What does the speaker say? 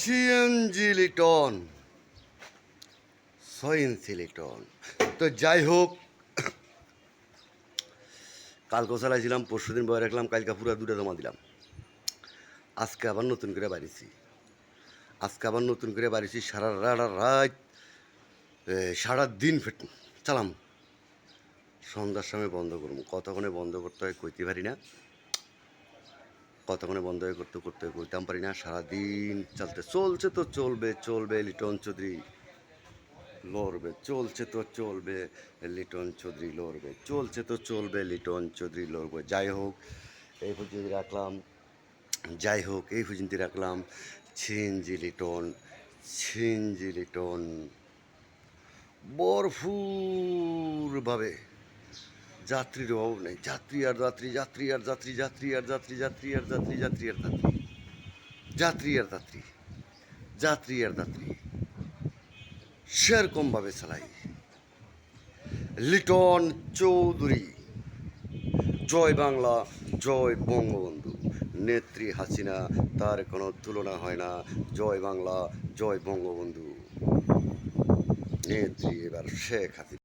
CNG Liton 6 ইঞ্চি লিটন। তো যাই হোক, কালকে চালাইছিলাম, পরশুদিন বয়ে রাখলাম, কালকে পুরো দুটো জমা দিলাম। আজকে আবার নতুন করে বাড়িছি সারা রাত সারা দিন চালাম। সন্ধ্যার সময় বন্ধ করবো, কতক্ষণে বন্ধ করতে হয় কইতে পারি না, কতক্ষণে বন্ধ হয়ে করতে করতে কইতাম পারি না। সারাদিন চলছে তো চলবে লিটন চৌধুরী লড়বে, চলছে তো চলবে লিটন চৌধুরী লড়বে, চলছে তো চলবে লিটন চৌধুরী লড়বে। যাই হোক এই পর্যন্ত রাখলাম সিএনজি লিটন ভরপুরভাবে। যাত্রীর অভাব নেই, যাত্রী আর যাত্রী, যাত্রী আর যাত্রী, যাত্রী আর যাত্রী, যাত্রী আর যাত্রী, যাত্রী আর যাত্রী, যাত্রী আর যাত্রী, যাত্রী আর যাত্রী, সেরকমভাবে চালাই লিটন চৌধুরী। জয় বাংলা, জয় বঙ্গবন্ধু, নেত্রী হাসিনা, তার কোনো তুলনা হয় না। জয় বাংলা, জয় বঙ্গবন্ধু, নেত্রী এবার শেখ হাসিনা।